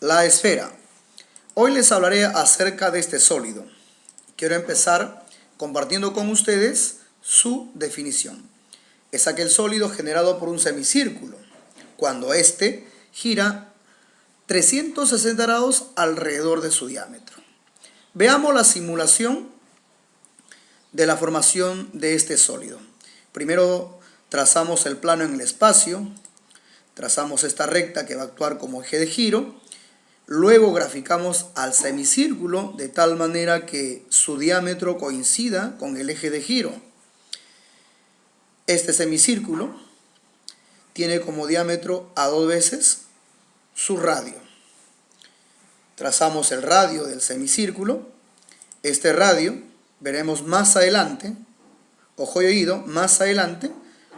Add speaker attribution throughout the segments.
Speaker 1: La esfera. Hoy les hablaré acerca de este sólido. Quiero empezar compartiendo con ustedes su definición. Es aquel sólido generado por un semicírculo, cuando éste gira 360 grados alrededor de su diámetro. Veamos la simulación de la formación de este sólido. Primero trazamos el plano en el espacio, trazamos esta recta que va a actuar como eje de giro. Luego graficamos al semicírculo de tal manera que su diámetro coincida con el eje de giro. Este semicírculo tiene como diámetro a 2 veces su radio. Trazamos el radio del semicírculo. Este radio veremos más adelante, ojo y oído, más adelante,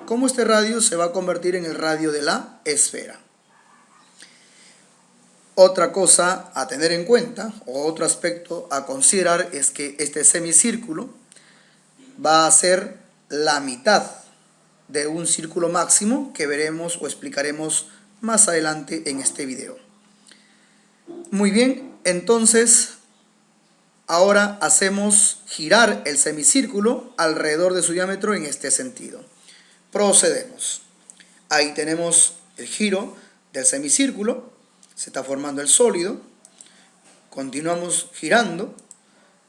Speaker 1: cómo este radio se va a convertir en el radio de la esfera. Otra cosa a tener en cuenta, o otro aspecto a considerar, es que este semicírculo va a ser la mitad de un círculo máximo que veremos o explicaremos más adelante en este video. Muy bien, entonces ahora hacemos girar el semicírculo alrededor de su diámetro en este sentido. Procedemos. Ahí tenemos el giro del semicírculo. Se está formando el sólido, continuamos girando,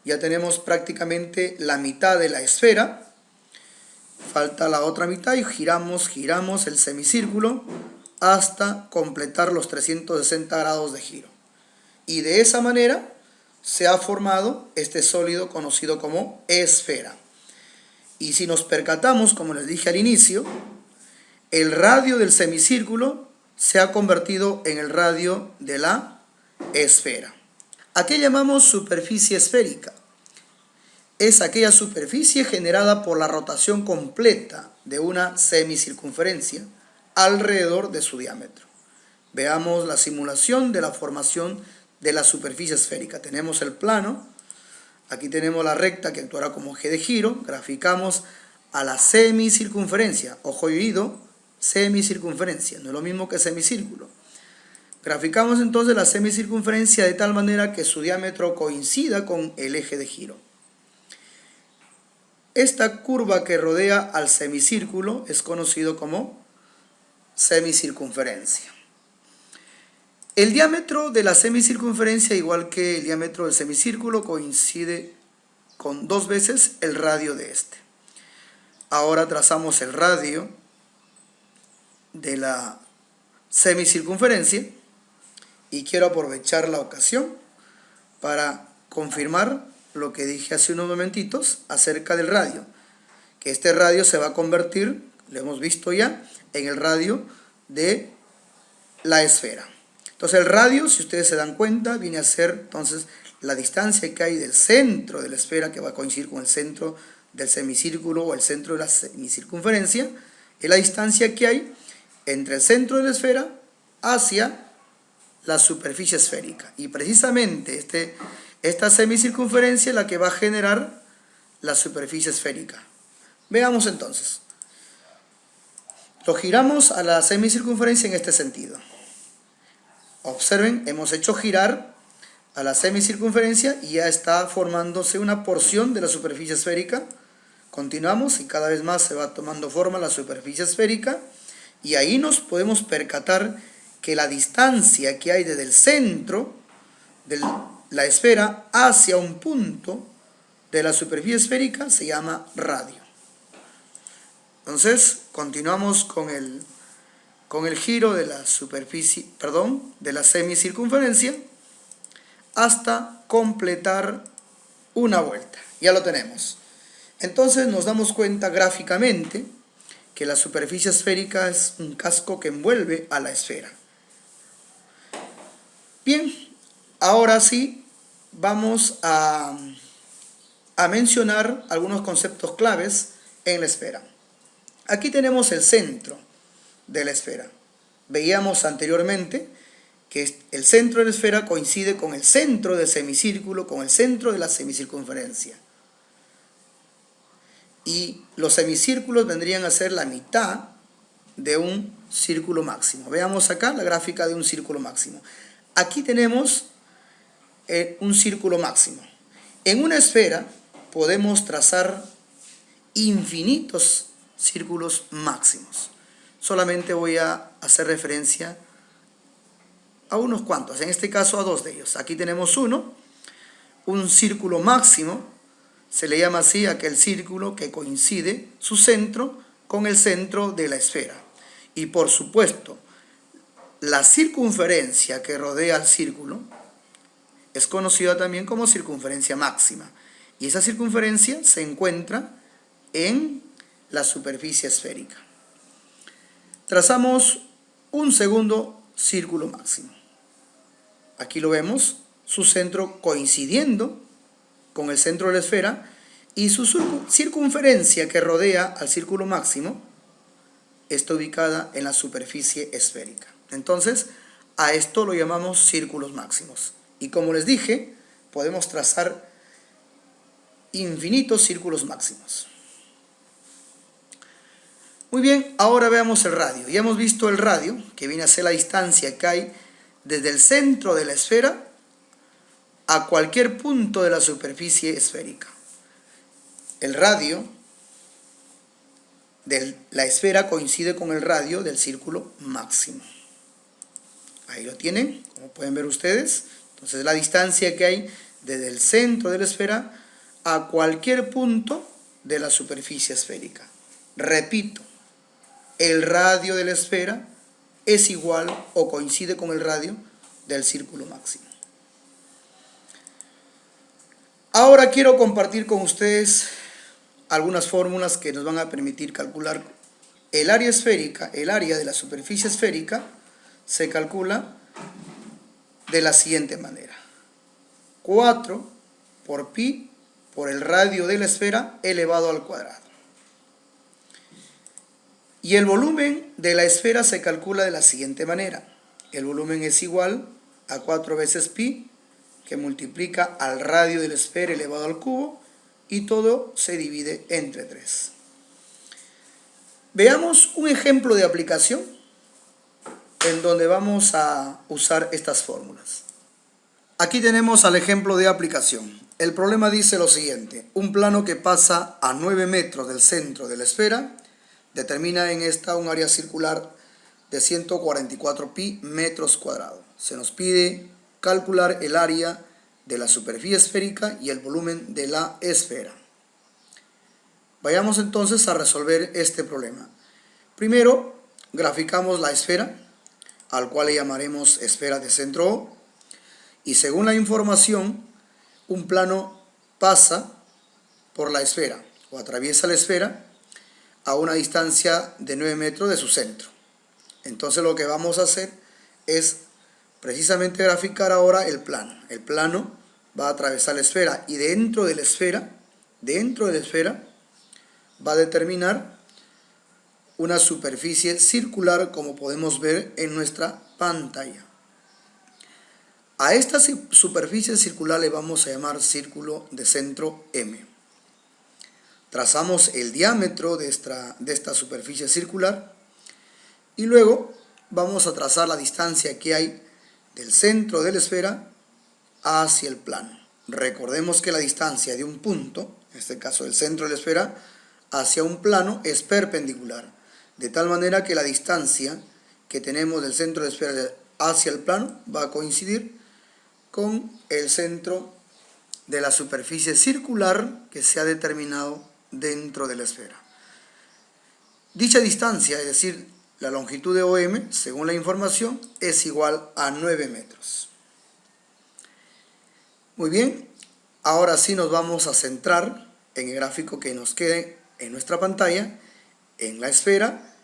Speaker 1: ya tenemos prácticamente la mitad de la esfera, falta la otra mitad y giramos el semicírculo hasta completar los 360 grados de giro. Y de esa manera se ha formado este sólido conocido como esfera. Y si nos percatamos, como les dije al inicio, el radio del semicírculo se ha convertido en el radio de la esfera. ¿A qué llamamos superficie esférica? Es aquella superficie generada por la rotación completa de una semicircunferencia alrededor de su diámetro. Veamos la simulación de la formación de la superficie esférica. Tenemos el plano, aquí tenemos la recta que actuará como eje de giro, graficamos a la semicircunferencia, ojo y oído, semicircunferencia, no es lo mismo que semicírculo. Graficamos entonces la semicircunferencia de tal manera que su diámetro coincida con el eje de giro. Esta curva que rodea al semicírculo es conocido como semicircunferencia. El diámetro de la semicircunferencia, igual que el diámetro del semicírculo, coincide con 2 veces el radio de este. Ahora trazamos el radio de la semicircunferencia y quiero aprovechar la ocasión para confirmar lo que dije hace unos momentitos acerca del radio, que este radio se va a convertir, lo hemos visto ya, en el radio de la esfera. Entonces el radio, si ustedes se dan cuenta, viene a ser entonces la distancia que hay del centro de la esfera, que va a coincidir con el centro del semicírculo o el centro de la semicircunferencia, es la distancia que hay entre el centro de la esfera hacia la superficie esférica. Y precisamente esta semicircunferencia es la que va a generar la superficie esférica. Veamos entonces. Lo giramos a la semicircunferencia en este sentido. Observen, hemos hecho girar a la semicircunferencia y ya está formándose una porción de la superficie esférica. Continuamos y cada vez más se va tomando forma la superficie esférica. Y ahí nos podemos percatar que la distancia que hay desde el centro de la esfera hacia un punto de la superficie esférica se llama radio. Entonces, continuamos con el giro de la superficie, de la semicircunferencia hasta completar una vuelta. Ya lo tenemos. Entonces nos damos cuenta gráficamente que la superficie esférica es un casco que envuelve a la esfera. Bien, ahora sí vamos a mencionar algunos conceptos claves en la esfera. Aquí tenemos el centro de la esfera. Veíamos anteriormente que el centro de la esfera coincide con el centro del semicírculo, con el centro de la semicircunferencia. Y los semicírculos vendrían a ser la mitad de un círculo máximo. Veamos acá la gráfica de un círculo máximo. Aquí tenemos un círculo máximo. En una esfera podemos trazar infinitos círculos máximos. Solamente voy a hacer referencia a unos cuantos, en este caso a dos de ellos. Aquí tenemos uno, un círculo máximo, se le llama así a aquel círculo que coincide su centro con el centro de la esfera. Y por supuesto, la circunferencia que rodea al círculo es conocida también como circunferencia máxima. Y esa circunferencia se encuentra en la superficie esférica. Trazamos un segundo círculo máximo. Aquí lo vemos, su centro coincidiendo con el centro de la esfera y su circunferencia que rodea al círculo máximo está ubicada en la superficie esférica. Entonces, a esto lo llamamos círculos máximos. Y como les dije, podemos trazar infinitos círculos máximos. Muy bien, ahora veamos el radio. Ya hemos visto el radio, que viene a ser la distancia que hay desde el centro de la esfera a cualquier punto de la superficie esférica. El radio de la esfera coincide con el radio del círculo máximo. Ahí lo tienen, como pueden ver ustedes. Entonces, la distancia que hay desde el centro de la esfera a cualquier punto de la superficie esférica. Repito, el radio de la esfera es igual o coincide con el radio del círculo máximo. Ahora quiero compartir con ustedes algunas fórmulas que nos van a permitir calcular el área esférica. El área de la superficie esférica se calcula de la siguiente manera: 4 por pi por el radio de la esfera elevado al cuadrado. Y el volumen de la esfera se calcula de la siguiente manera: el volumen es igual a 4 veces pi, que multiplica al radio de la esfera elevado al cubo, y todo se divide entre 3. Veamos un ejemplo de aplicación en donde vamos a usar estas fórmulas. Aquí tenemos al ejemplo de aplicación. El problema dice lo siguiente: un plano que pasa a 9 metros del centro de la esfera determina en esta un área circular de 144 pi metros cuadrados. Se nos pide calcular el área de la superficie esférica y el volumen de la esfera. Vayamos entonces a resolver este problema. Primero, graficamos la esfera, al cual le llamaremos esfera de centro O, y según la información, un plano pasa por la esfera o atraviesa la esfera a una distancia de 9 metros de su centro. Entonces lo que vamos a hacer es precisamente graficar ahora el plano. El plano va a atravesar la esfera y dentro de la esfera va a determinar una superficie circular, como podemos ver en nuestra pantalla. A esta superficie circular le vamos a llamar círculo de centro M. Trazamos el diámetro de esta superficie circular y luego vamos a trazar la distancia que hay del centro de la esfera hacia el plano. Recordemos que la distancia de un punto, en este caso del centro de la esfera, hacia un plano es perpendicular, de tal manera que la distancia que tenemos del centro de la esfera hacia el plano va a coincidir con el centro de la superficie circular que se ha determinado dentro de la esfera. Dicha distancia, es decir, la longitud de OM, según la información, es igual a 9 metros. Muy bien, ahora sí nos vamos a centrar en el gráfico que nos quede en nuestra pantalla, en la esfera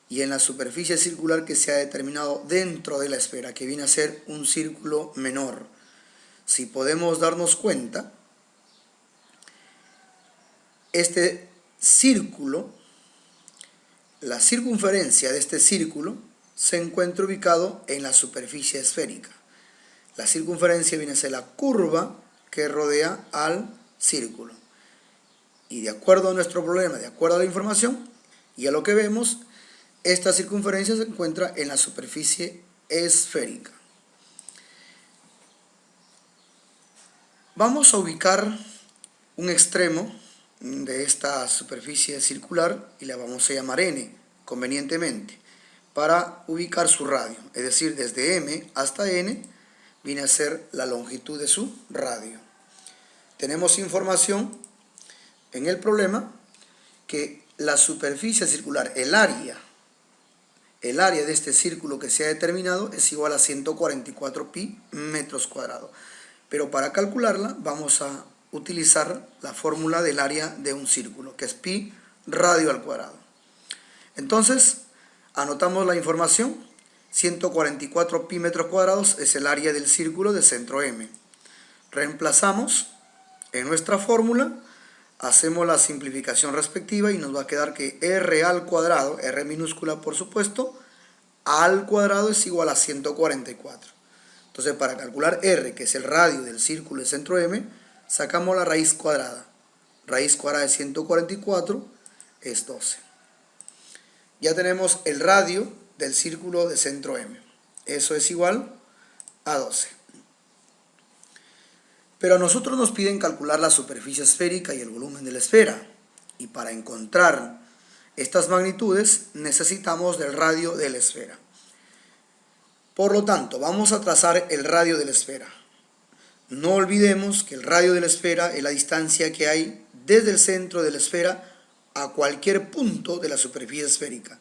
Speaker 1: y en la superficie circular que se ha determinado dentro de la esfera, que viene a ser un círculo menor. Si podemos darnos cuenta, este círculo, la circunferencia de este círculo se encuentra ubicado en la superficie esférica. La circunferencia viene a ser la curva que rodea al círculo. Y de acuerdo a nuestro problema, de acuerdo a la información y a lo que vemos, esta circunferencia se encuentra en la superficie esférica. Vamos a ubicar un extremo de esta superficie circular y la vamos a llamar n, convenientemente, para ubicar su radio. Es decir, desde m hasta n viene a ser la longitud de su radio. Tenemos información en el problema que la superficie circular, el área de este círculo que se ha determinado es igual a 144 pi metros cuadrados. Pero para calcularla vamos a utilizar la fórmula del área de un círculo, que es pi radio al cuadrado. Entonces, anotamos la información. 144 pi metros cuadrados es el área del círculo de centro M. Reemplazamos en nuestra fórmula, hacemos la simplificación respectiva y nos va a quedar que R al cuadrado, R minúscula por supuesto, al cuadrado es igual a 144. Entonces, para calcular R, que es el radio del círculo de centro M, sacamos la raíz cuadrada. Raíz cuadrada de 144 es 12. Ya tenemos el radio del círculo de centro M. Eso es igual a 12. Pero a nosotros nos piden calcular la superficie esférica y el volumen de la esfera. Y para encontrar estas magnitudes necesitamos del radio de la esfera. Por lo tanto, vamos a trazar el radio de la esfera. No olvidemos que el radio de la esfera es la distancia que hay desde el centro de la esfera a cualquier punto de la superficie esférica.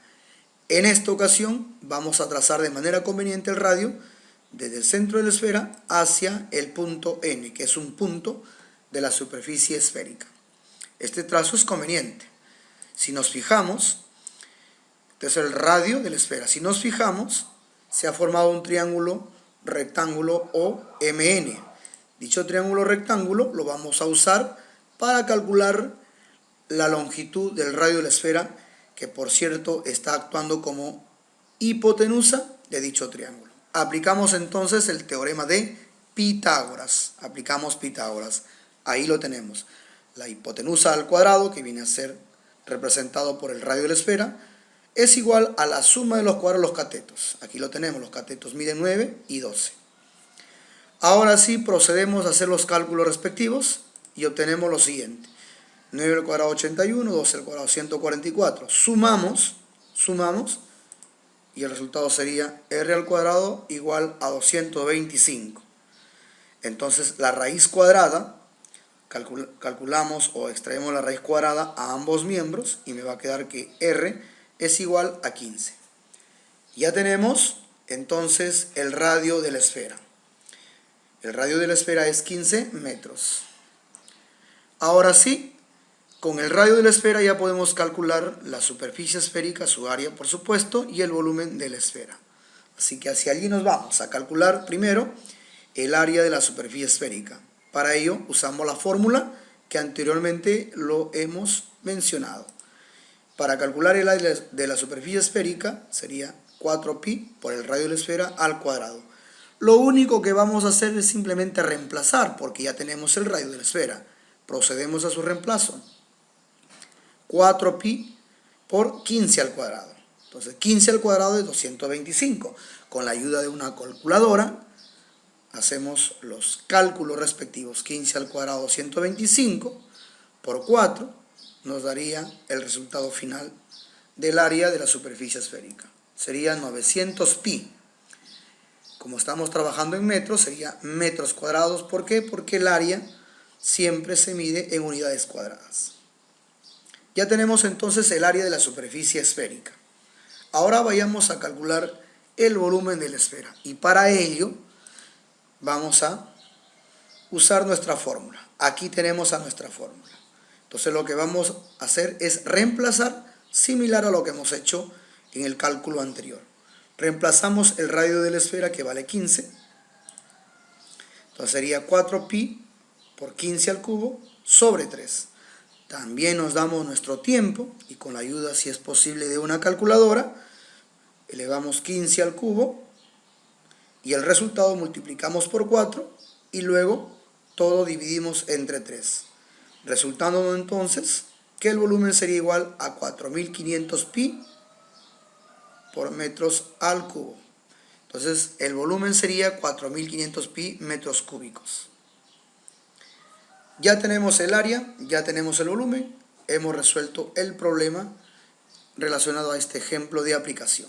Speaker 1: En esta ocasión vamos a trazar de manera conveniente el radio desde el centro de la esfera hacia el punto N, que es un punto de la superficie esférica. Este trazo es conveniente. Si nos fijamos, este es el radio de la esfera. Si nos fijamos, se ha formado un triángulo rectángulo o MN. Dicho triángulo rectángulo lo vamos a usar para calcular la longitud del radio de la esfera, que por cierto está actuando como hipotenusa de dicho triángulo. Aplicamos entonces el teorema de Pitágoras. Aplicamos Pitágoras. Ahí lo tenemos. La hipotenusa al cuadrado, que viene a ser representado por el radio de la esfera, es igual a la suma de los cuadrados de los catetos. Aquí lo tenemos, los catetos miden 9 y 12. Ahora sí procedemos a hacer los cálculos respectivos y obtenemos lo siguiente. 9 al cuadrado 81, 12 al cuadrado 144. Sumamos y el resultado sería R al cuadrado igual a 225. Entonces la raíz cuadrada, calculamos o extraemos la raíz cuadrada a ambos miembros y me va a quedar que R es igual a 15. Ya tenemos entonces el radio de la esfera. El radio de la esfera es 15 metros. Ahora sí, con el radio de la esfera ya podemos calcular la superficie esférica, su área por supuesto, y el volumen de la esfera. Así que hacia allí nos vamos a calcular primero el área de la superficie esférica. Para ello usamos la fórmula que anteriormente lo hemos mencionado. Para calcular el área de la superficie esférica sería 4pi por el radio de la esfera al cuadrado. Lo único que vamos a hacer es simplemente reemplazar, porque ya tenemos el radio de la esfera. Procedemos a su reemplazo. 4pi por 15 al cuadrado. Entonces 15 al cuadrado es 225. Con la ayuda de una calculadora hacemos los cálculos respectivos. 15 al cuadrado 225 por 4 nos daría el resultado final del área de la superficie esférica. Sería 900 pi. Como estamos trabajando en metros, sería metros cuadrados. ¿Por qué? Porque el área siempre se mide en unidades cuadradas. Ya tenemos entonces el área de la superficie esférica. Ahora vayamos a calcular el volumen de la esfera. Y para ello vamos a usar nuestra fórmula. Aquí tenemos a nuestra fórmula. Entonces lo que vamos a hacer es reemplazar, similar a lo que hemos hecho en el cálculo anterior. Reemplazamos el radio de la esfera, que vale 15. Entonces sería 4pi por 15 al cubo sobre 3. También nos damos nuestro tiempo y con la ayuda, si es posible, de una calculadora, elevamos 15 al cubo y el resultado multiplicamos por 4 y luego todo dividimos entre 3. Resultando entonces que el volumen sería igual a 4500 pi por metros al cubo. Entonces el volumen sería 4500 pi metros cúbicos. Ya tenemos el área, ya tenemos el volumen, hemos resuelto el problema relacionado a este ejemplo de aplicación.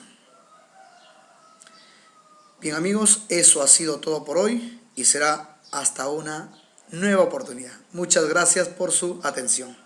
Speaker 1: Bien amigos, eso ha sido todo por hoy y será hasta una nueva oportunidad. Muchas gracias por su atención.